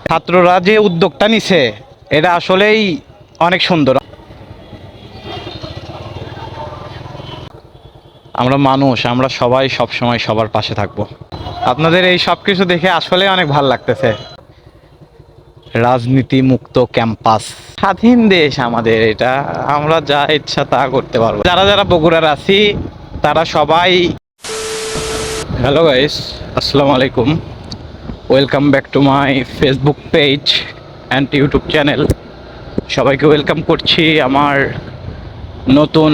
ছাত্ররা যে উদ্যোগটা নিছে এটা আসলেই অনেক সুন্দর। আমরা মানুষ, আমরা সবাই সব সময় সবার পাশে থাকবো। আপনাদের এই সব কিছু দেখে আসলে অনেক ভালো লাগতেছে। রাজনীতি মুক্ত ক্যাম্পাস, স্বাধীন দেশ আমাদের এটা, আমরা যা ইচ্ছা তা করতে পারবো। যারা যারা বগুড়ার আছি তারা সবাই, হ্যালো গাইস, আসসালামু আলাইকুম, welcome back to my Facebook page and YouTube channel. সবাইকে ওয়েলকাম করছি আমার নতুন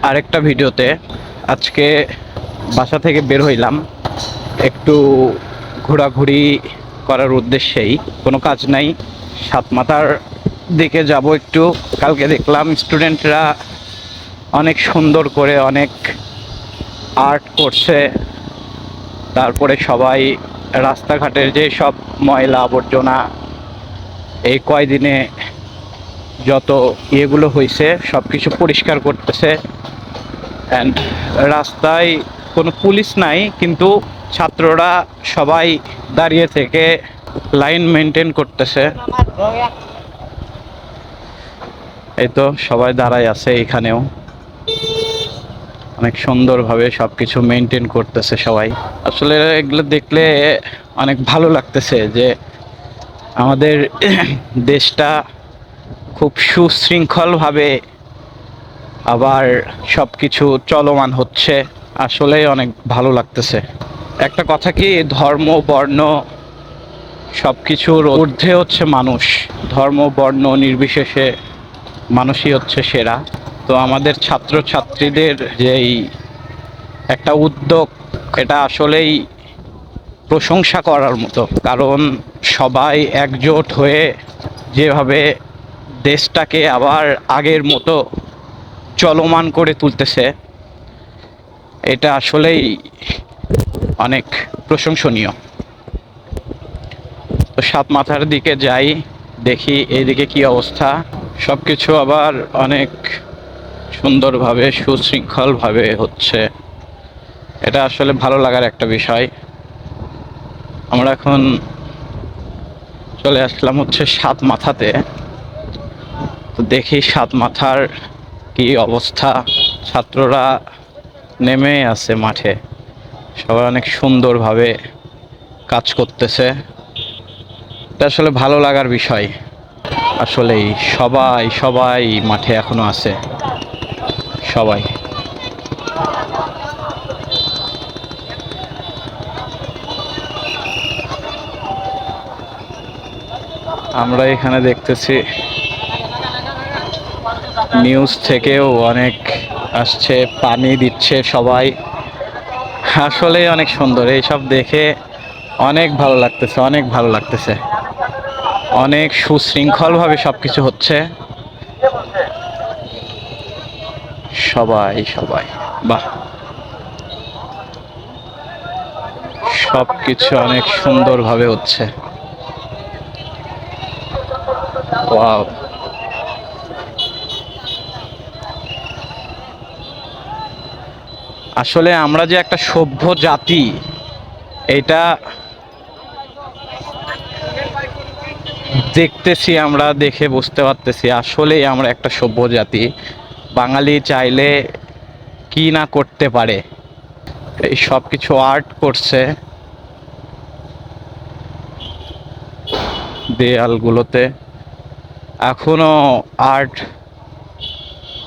আরেকটা ভিডিওতে। আজকে বাসা থেকে বের হইলাম একটু ঘোরাঘুরি করার উদ্দেশ্যেই, কোনো কাজ নাই, সাতমাথার দিকে যাব একটু। কালকে দেখলাম স্টুডেন্টরা অনেক সুন্দর করে অনেক আর্ট করছে। তারপরে সবাই রাস্তাঘাটের যে সব ময়লা আবর্জনা এই কয়দিনে যত ইয়েগুলো হয়েছে সব কিছু পরিষ্কার করতেছে। অ্যান্ড রাস্তায় কোনো পুলিশ নাই, কিন্তু ছাত্ররা সবাই দাঁড়িয়ে থেকে লাইন মেনটেন করতেছে। এই তো সবাই দাঁড়ায় আছে, এখানেও অনেক সুন্দরভাবে সব কিছু মেনটেন করতেছে সবাই। আসলে এগুলো দেখলে অনেক ভালো লাগতেছে যে আমাদের দেশটা খুব সুশৃঙ্খলভাবে আবার সব কিছু চলমান হচ্ছে। আসলে অনেক ভালো লাগতেছে। একটা কথা কি, ধর্ম বর্ণ সব কিছুর ঊর্ধ্বে হচ্ছে মানুষ। ধর্ম বর্ণ নির্বিশেষে মানুষই হচ্ছে সেরা। তো আমাদের ছাত্রছাত্রীদের যেই একটা উদ্যোগ, এটা আসলেই প্রশংসা করার মতো। কারণ সবাই একজোট হয়ে যেভাবে দেশটাকে আবার আগের মতো চলমান করে তুলতেছে, এটা আসলেই অনেক প্রশংসনীয়। তো সাতমাথার দিকে যাই, দেখি এইদিকে কি অবস্থা। সব কিছু আবার অনেক সুন্দরভাবে সুশৃঙ্খলভাবে হচ্ছে, এটা আসলে ভালো লাগার একটা বিষয়। আমরা এখন চলে আসলাম হচ্ছে সাতমাথাতে। তো দেখি সাতমাথার কি অবস্থা। ছাত্ররা নেমে আছে মাঠে, সবাই অনেক সুন্দরভাবে কাজ করতেছে। এটা আসলে ভালো লাগার বিষয়। আসলেই সবাই সবাই মাঠে এখনো আছে, সবাই। আমরা এখানে দেখতেছি নিউজ থেকেও অনেক আসছে, পানি দিচ্ছে সবাই। আসলে অনেক সুন্দর, এইসব দেখে অনেক ভালো লাগতেছে, অনেক ভালো লাগতেছে। অনেক সুশৃঙ্খলভাবে সব কিছু হচ্ছে। সবাই সবাই, বাহ, সব কিছু অনেক সুন্দরভাবে হচ্ছে। ওয়াও, আসলে আমরা যে একটা সভ্য জাতি, এটা দেখতেছি, আমরা দেখে বুঝতে পারতেছি আসলেই আমরা একটা সভ্য জাতি। বাঙালি চাইলে কি না করতে পারে। এই সব কিছু আর্ট করছে দেয়ালগুলোতে, এখনো আর্ট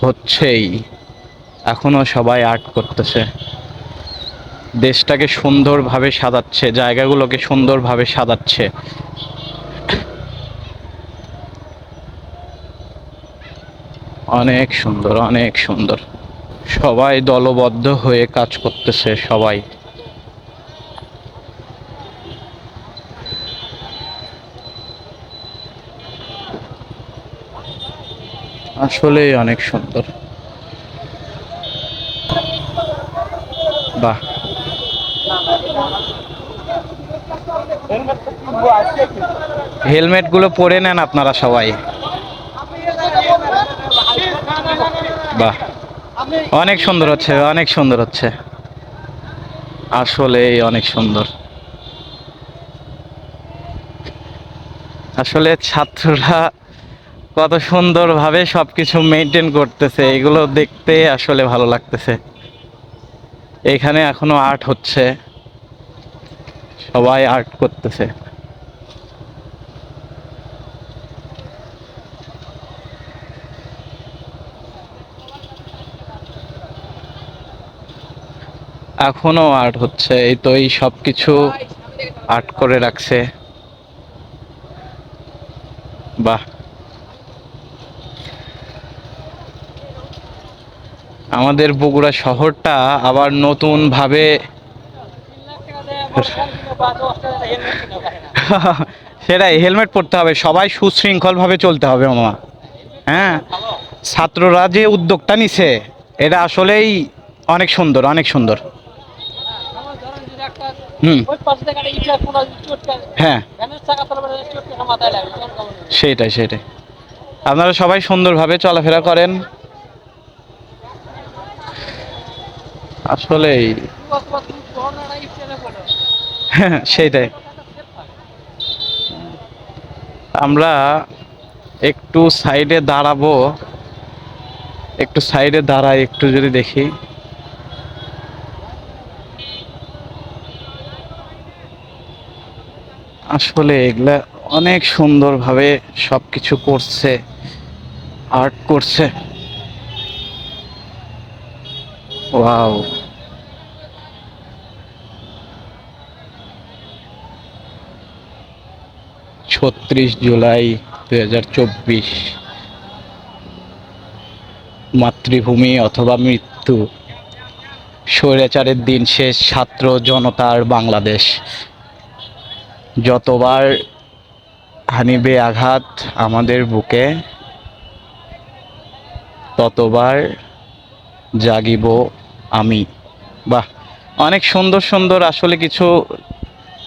হচ্ছেই, এখনো সবাই আর্ট করতেছে। দেশটাকে সুন্দরভাবে সাজাচ্ছে, জায়গাগুলোকে সুন্দরভাবে সাজাচ্ছে। অনেক সুন্দর, অনেক সুন্দর। সবাই দলবদ্ধ হয়ে কাজ করতেছে, সবাই। আসলেই অনেক সুন্দর, বাহ। হেলমেট গুলো পরে নেন আপনারা সবাই, বাহ। অনেক সুন্দর হচ্ছে, অনেক সুন্দর হচ্ছে, আসলেই অনেক সুন্দর। আসলে ছাত্ররা কত সুন্দরভাবে সবকিছু মেনটেন করতেছে, এগুলো দেখতে আসলে ভালো লাগতেছে। এখানে এখনো আর্ট হচ্ছে, সবাই আর্ট করতেছে। এখনো আর্ট হচ্ছে, এই তো এই সব কিছু আর্ট করে রাখছে। বাহ, আমাদের বগুড়া শহরটা আবার নতুন ভাবে সেটাই, হেলমেট পরতে হবে, সবাই সুশৃঙ্খল ভাবে চলতে হবে মামা। হ্যাঁ, ছাত্ররা যে উদ্যোগটা নিছে এটা আসলেই অনেক সুন্দর, অনেক সুন্দর। হুম, হ্যাঁ, সেটাই সেটাই। আপনারা সবাই সুন্দরভাবে চলাফেরা করেন। আসলেই সেটাই। আমরা একটু সাইডে দাঁড়াবো, একটু সাইডে দাঁড়াই, একটু যদি দেখি। আসলে এগুলা অনেক সুন্দরভাবে সবকিছু করছে, আর্ট করছে। ওয়াও, ৩৬ জুলাই ২০২৪, মাতৃভূমি অথবা মৃত্যু, স্বৈরাচারের দিন শেষ, ছাত্র জনতার বাংলাদেশ। যতবার হানিবে আঘাত আমাদের বুকে, ততবার জাগিব আমি। বাহ, অনেক সুন্দর সুন্দর আসলে কিছু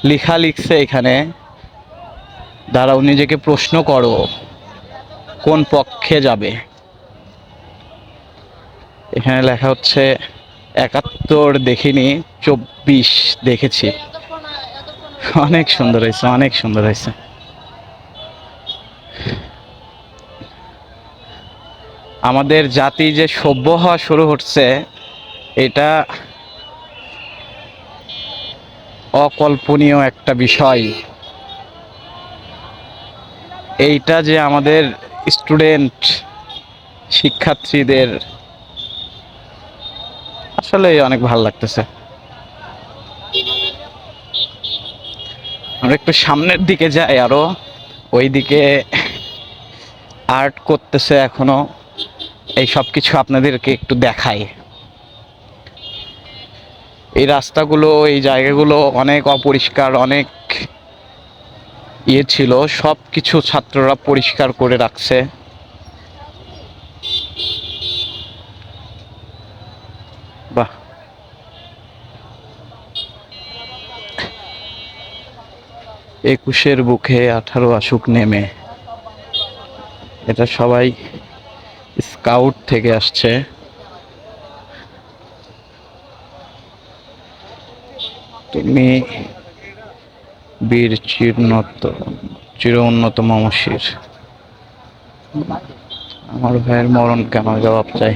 লেখা লিখছে এখানে। দাঁড়াও, নিজেকে প্রশ্ন করো কোন পক্ষে যাবে। এখানে লেখা হচ্ছে ৭১ দেখিনি, ২৪ দেখেছি। অনেক সুন্দর হয়েছে, অনেক সুন্দর হয়েছে। আমাদের জাতি যে সভ্য হওয়া শুরু হচ্ছে, এটা অকল্পনীয় একটা বিষয়। এইটা যে আমাদের স্টুডেন্ট শিক্ষার্থীদের আসলে অনেক ভালো লাগতেছে। আমরা একটু সামনের দিকে যাই আরো, ওইদিকে আর্ট করতেছে এখনো। এই সব কিছু আপনাদেরকে একটু দেখাই। এই রাস্তাগুলো, এই জায়গাগুলো অনেক অপরিষ্কার, অনেক ছিল, সব কিছু ছাত্ররা পরিষ্কার করে রাখছে। বাহ, ২১-এর বুকে ১৮ আসুক নেমে, এটা সবাই স্কাউট থেকে আসছে। তুমি বীর চির উন্নত মমশির, আমার ভাইয়ের মরণ কেন জবাব চাই।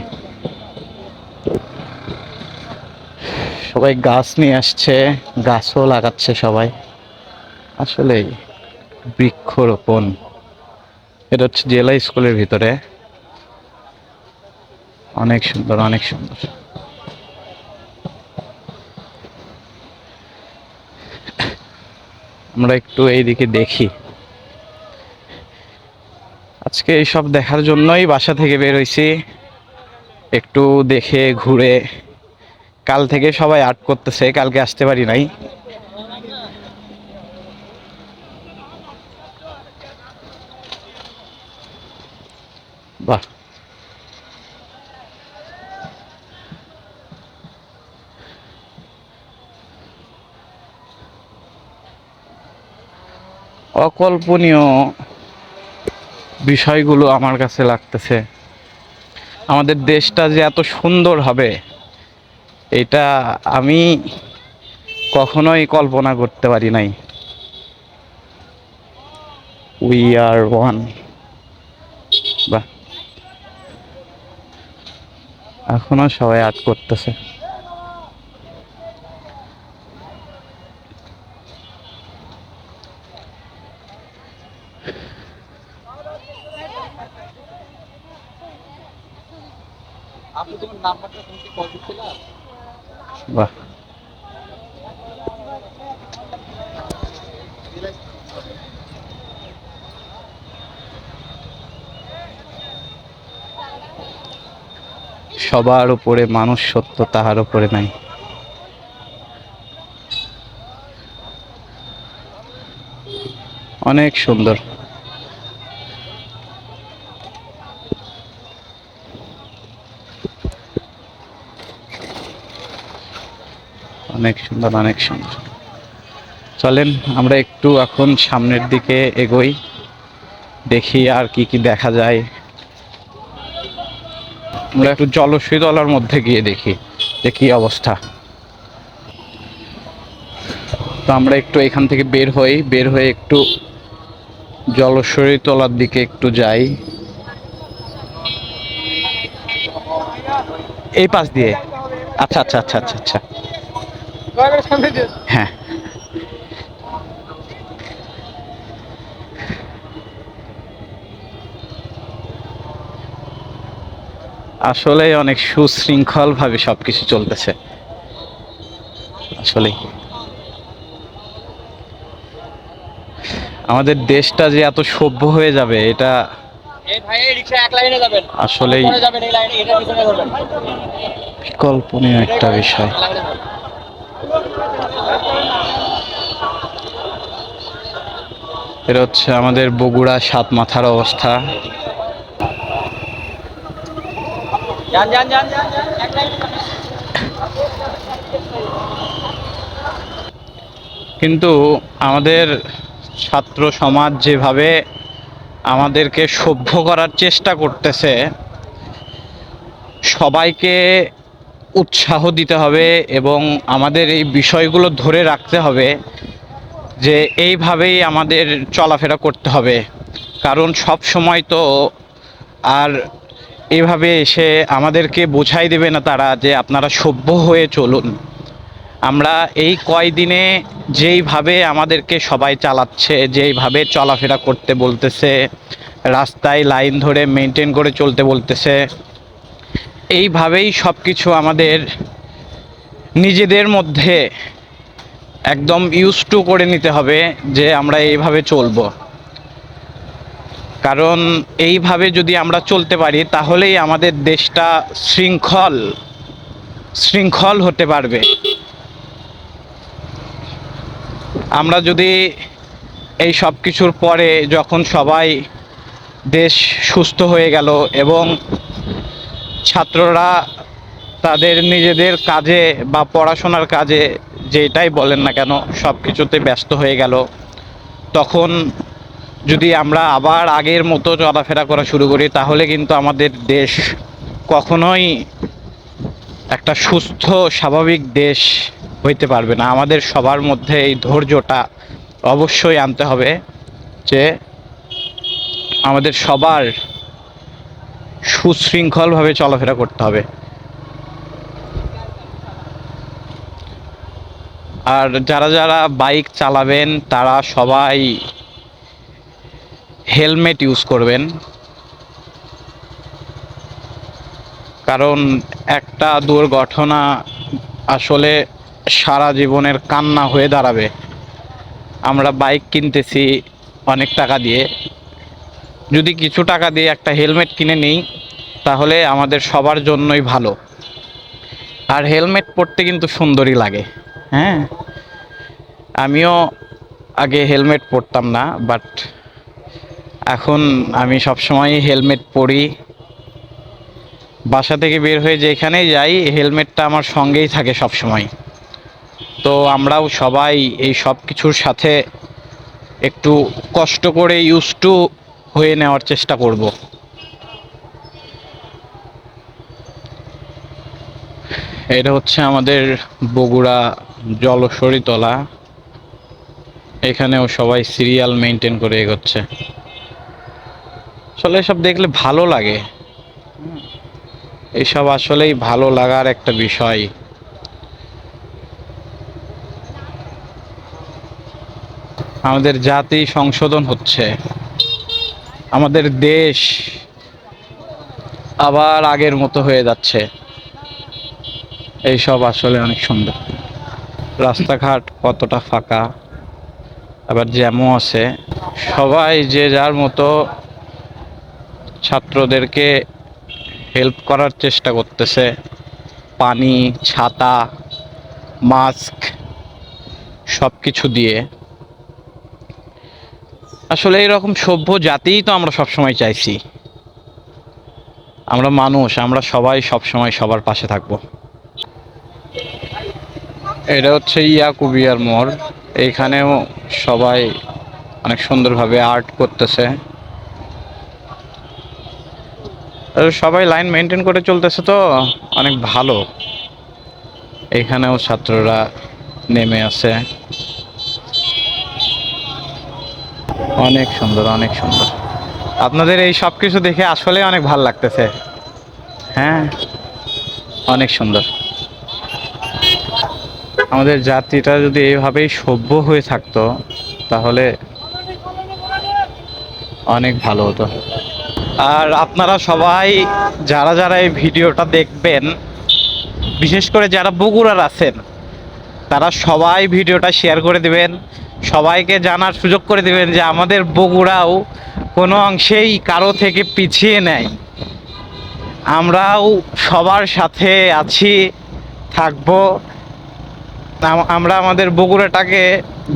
সবাই গাছ নিয়ে আসছে, গাছও লাগাচ্ছে সবাই। আসলে বৃক্ষরোপণ, এটা হচ্ছে জেলা স্কুলের ভিতরে। অনেক সুন্দর, অনেক সুন্দর। আমরা একটু এইদিকে দেখি। আজকে এইসব দেখার জন্যই বাসা থেকে বের হইছি, একটু দেখে ঘুরে। কাল থেকে সবাই আর্ট করতেছে, কালকে আসতে পারি নাই। বাহ, অকল্পনীয় বিষয়গুলো আমার কাছে লাগতেছে। আমাদের দেশটা যে এত সুন্দর হবে, এটা আমি কখনোই কল্পনা করতে পারি নাই। We are one. বাহ, এখনো সবাই আর্ট করতেছে। বাহ, সবার উপরে মানুষ সত্য, তাহার উপরে নাই। অনেক সুন্দর। অনেক সুন্দর, অনেক সুন্দর। চলেন আমরা একটু এখন সামনের দিকে এগোই, দেখি আর কি কি দেখা যায়। আমরা একটু জলশীতলার মধ্যে গিয়ে দেখি যে কি অবস্থা। তো আমরা একটু এখান থেকে বের হয়ে একটু জলশীতলার দিকে একটু যাই। এই পাশ দিয়ে? আচ্ছা আচ্ছা আচ্ছা আচ্ছা আচ্ছা, হ্যাঁ। আসলে অনেক সুশৃঙ্খল ভাবে সবকিছু চলতেছে আসলে। আমাদের দেশটা যে এত সভ্য হয়ে যাবে এটা আসলেই কল্পনীয় একটা বিষয়। এটা হচ্ছে আমাদের বগুড়া সাত মাথার অবস্থা। কিন্তু আমাদের ছাত্র সমাজ যেভাবে আমাদেরকে সভ্য করার চেষ্টা করতেছে, সবাইকে উৎসাহ দিতে হবে এবং আমাদের এই বিষয়গুলো ধরে রাখতে হবে যে এইভাবেই আমাদের চলাফেরা করতে হবে। কারণ সব সময় তো আর এভাবে এসে আমাদেরকে বোঝাই দেবে না তারা যে আপনারা সভ্য হয়ে চলুন। আমরা এই কয়দিনে যেইভাবে আমাদেরকে সবাই চালাচ্ছে, যেইভাবে চলাফেরা করতে বলতেছে, রাস্তায় লাইন ধরে মেনটেন করে চলতে বলতেছে, এইভাবেই সব কিছু আমাদের নিজেদের মধ্যে একদম ইউজ টু করে নিতে হবে যে আমরা এইভাবে চলবো। কারণ এইভাবে যদি আমরা চলতে পারি তাহলেই আমাদের দেশটা শৃঙ্খল হতে পারবে। আমরা যদি এই সব কিছুর পরে যখন সবাই দেশ সুস্থ হয়ে গেল এবং ছাত্ররা তাদের নিজেদের কাজে বা পড়াশোনার কাজে যেটাই বলেন না কেন সব কিছুতে ব্যস্ত হয়ে গেল, তখন যদি আমরা আবার আগের মতো চলাফেরা করা শুরু করি তাহলে কিন্তু আমাদের দেশ কখনোই একটা সুস্থ স্বাভাবিক দেশ হইতে পারবে না। আমাদের সবার মধ্যে এই ধৈর্যটা অবশ্যই আনতে হবে যে আমাদের সবার সুশৃঙ্খলভাবে চলাফেরা করতে হবে। আর যারা যারা বাইক চালাবেন তারা সবাই হেলমেট ইউজ করবেন, কারণ একটা দুর্ঘটনা আসলে সারা জীবনের কান্না হয়ে দাঁড়াবে। আমরা বাইক কিনতেছি অনেক টাকা দিয়ে, যদি কিছু টাকা দিয়ে একটা হেলমেট কিনে নিই তাহলে আমাদের সবার জন্যই ভালো। আর হেলমেট পরতে কিন্তু সুন্দরই লাগে। হ্যাঁ, আমিও আগে হেলমেট পরতাম না, বাট এখন আমি সবসময় হেলমেট পরি। বাসা থেকে বের হয়ে যেখানেই যাই হেলমেটটা আমার সঙ্গেই থাকে সব সময়। তো আমরাও সবাই এই সব কিছুর সাথে একটু কষ্ট করে ইউজ টু হয়ে নেওয়ার চেষ্টা করব। এটা হচ্ছে আমাদের বগুড়া জলছড়িতলা। এখানেও সবাই সিরিয়াল মেনটেন করে এগোচ্ছে। আসলে এসব দেখলে ভালো লাগে, এসব আসলেই ভালো লাগার একটা বিষয়। আমাদের জাতি সংশোধন হচ্ছে, আমাদের দেশ আবার আগের মতো হয়ে যাচ্ছে। এইসব আসলে অনেক সুন্দর। রাস্তাঘাট কতটা ফাঁকা, আবার জ্যামও আছে। সবাই যে যার মতো ছাত্রদেরকে হেল্প করার চেষ্টা করতেছে, পানি, ছাতা, মাস্ক সব কিছু দিয়ে। আসলে এরকম সভ্য জাতিই তো আমরা সবসময় চাইছি। আমরা মানুষ, আমরা সবাই সবসময় সবার পাশে থাকবো। এটা হচ্ছে ইয়াকুবিয়ার মোড়। এইখানেও সবাই অনেক সুন্দরভাবে আর্ট করতেছে। সবাই লাইন মেনটেন করে চলতেছে, তো অনেক ভালো। এখানেও ছাত্ররা নেমে আছে। অনেক সুন্দর, অনেক সুন্দর। আপনাদের এই সব কিছু দেখে আসলে অনেক ভালো লাগতেছে। হ্যাঁ, অনেক সুন্দর। আমাদের জাতিটা যদি এইভাবেই সভ্য হয়ে থাকতো তাহলে অনেক ভালো হতো। আর আপনারা সবাই যারা যারা এই ভিডিওটা দেখবেন, বিশেষ করে যারা বগুড়ার আছেন, তারা সবাই ভিডিওটা শেয়ার করে দিবেন, সবাইকে জানার সুযোগ করে দিবেন যে আমাদের বগুড়াও কোনো অংশেই কারো থেকে পিছিয়ে নেই। আমরাও সবার সাথে আছি, থাকবো। আমরা আমাদের বগুড়াটাকে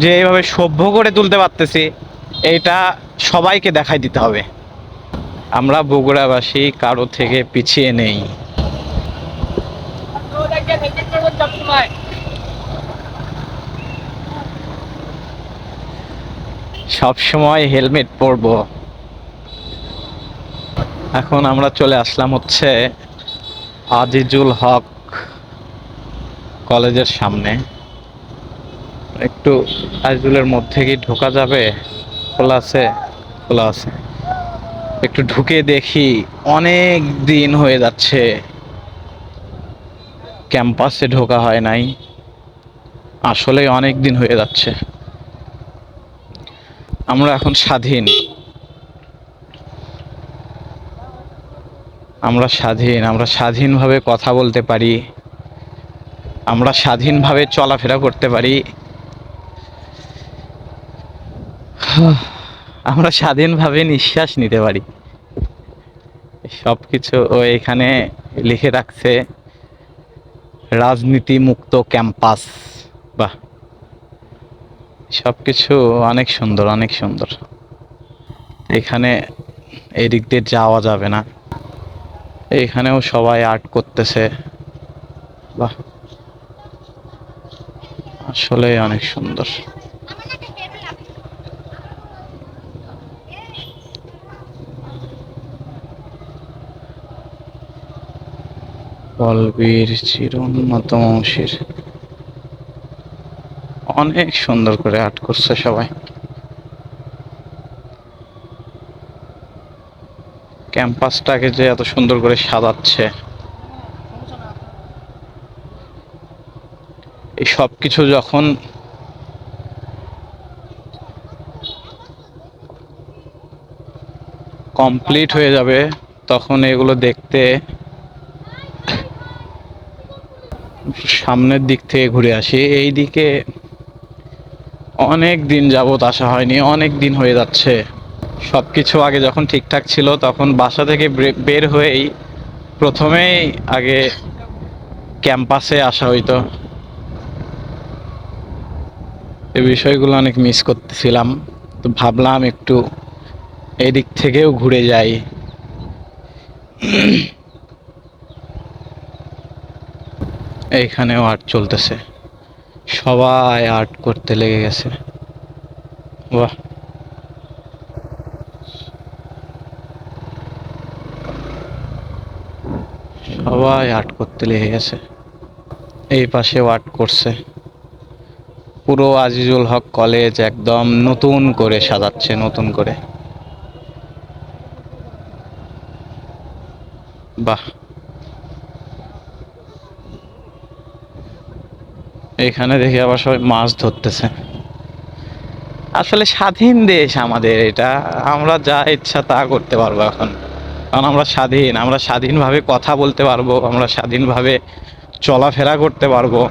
যে এইভাবে সভ্য করে তুলতে পারতেছি, এইটা সবাইকে দেখাই দিতে হবে। আমরা বগুড়াবাসী কারো থেকে পিছিয়ে নেই। সব সময় হেলমেট পরবো। এখন আমরা চলে আসলাম হচ্ছে আজিজুল হক কলেজের সামনে। একটু আজিজুলের মধ্যে কি ঢোকা যাবে? খোলা আছে? খোলা আছে। একটু ঢুকে দেখি। অনেক দিন হয়ে যাচ্ছে ক্যাম্পাসে ঢোকা হয় নাই, আসলে অনেক দিন হয়ে যাচ্ছে। আমরা এখন স্বাধীন, আমরা স্বাধীন, আমরা স্বাধীনভাবে কথা বলতে পারি, আমরা স্বাধীনভাবে চলাফেরা করতে পারি, আমরা স্বাধীনভাবে নিঃশ্বাস নিতে পারি। সব কিছু ও এখানে লিখে রাখছে, রাজনীতি মুক্ত ক্যাম্পাস। বাহ, সব কিছু অনেক সুন্দর, অনেক সুন্দর। এখানে এদিক দিয়ে যাওয়া যাবে না। এখানেও সবাই আর্ট করতেছে। বাহ, আসলে অনেক সুন্দর। পল্লবীর চিরোন্নত অংশের অনেক সুন্দর করে আর্ট করছে সবাই। ক্যাম্পাসটাকে যে এত সুন্দর করে সাজাচ্ছে, এই সব কিছু যখন কমপ্লিট হয়ে যাবে তখন এগুলো দেখতে সামনের দিক থেকে ঘুরে আসি। এই দিকে অনেক দিন যাবত আসা হয়নি, অনেক দিন হয়ে যাচ্ছে। সব কিছু আগে যখন ঠিকঠাক ছিল তখন বাসা থেকে বের হয়েই প্রথমেই আগে ক্যাম্পাসে আসা হইতো। এই বিষয়গুলো অনেক মিস করতেছিলাম, তো ভাবলাম একটু এদিক থেকেও ঘুরে যাই। এইখানেও আর্ট চলতেছে, সবাই আর্ট করতে লেগে গেছে। বাহ, সবাই আর্ট করতে লেগে গেছে। এই পাশেও আর্ট করছে, পুরো আজিজুল হক কলেজ একদম নতুন করে সাজাচ্ছে, নতুন করে। বাহ, এখানে দেখি আবার সবাই মাছ ধরতেছে। আসলে স্বাধীন দেশ আমাদের এটা, আমরা যা ইচ্ছা তা করতে পারবো এখন। কারণ আমরা স্বাধীন, আমরা স্বাধীনভাবে কথা বলতে পারবো, আমরা স্বাধীনভাবে চলাফেরা করতে পারবো।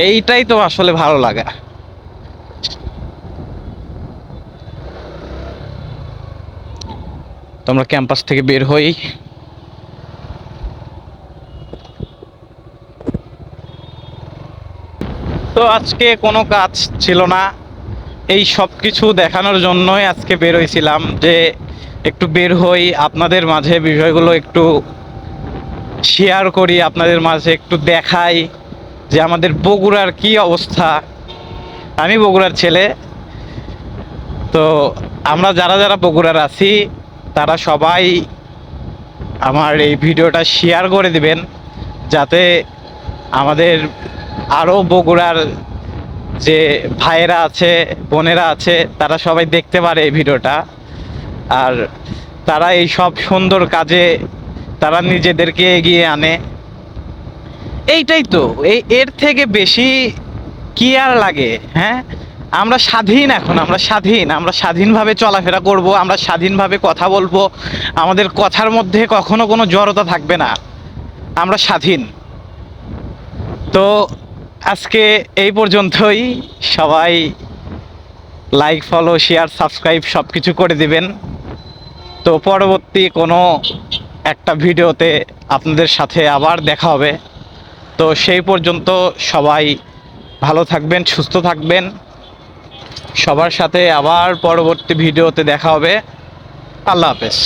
এইটাই তো আসলে ভালো লাগা। তো আমরা ক্যাম্পাস থেকে বের হই। তো আজকে কোনো কাজ ছিল না, এই সব কিছু দেখানোর জন্যই আজকে বের হয়েছিলাম, যে একটু বের হই, আপনাদের মাঝে বিষয়গুলো একটু শেয়ার করি, আপনাদের মাঝে একটু দেখাই যে আমাদের বগুড়ার কি অবস্থা। আমি বগুড়ার ছেলে, তো আমরা যারা যারা বগুড়ার আছি তারা সবাই আমার এই ভিডিওটা শেয়ার করে দিবেন, যাতে আমাদের আরও বগুড়ার যে ভাইয়েরা আছে, বোনেরা আছে, তারা সবাই দেখতে পারে এই ভিডিওটা। আর তারা এই সব সুন্দর কাজে তারা নিজেদেরকে এগিয়ে আনে। এইটাই তো, এর থেকে বেশি কি আর লাগে? হ্যাঁ, আমরা স্বাধীন, এখন আমরা স্বাধীন, আমরা স্বাধীনভাবে চলাফেরা করব, আমরা স্বাধীনভাবে কথা বলবো, আমাদের কথার মধ্যে কখনো কোনো জড়তা থাকবে না, আমরা স্বাধীন। তো আজকে এই পর্যন্তই। সবাই লাইক, ফলো, শেয়ার, সাবস্ক্রাইব সব কিছু করে দিবেন। তো পরবর্তী কোনো একটা ভিডিওতে আপনাদের সাথে আবার দেখা হবে। তো সেই পর্যন্ত সবাই ভালো থাকবেন, সুস্থ থাকবেন। সবার সাথে আবার পরবর্তী ভিডিওতে দেখা হবে। আল্লাহ হাফেজ।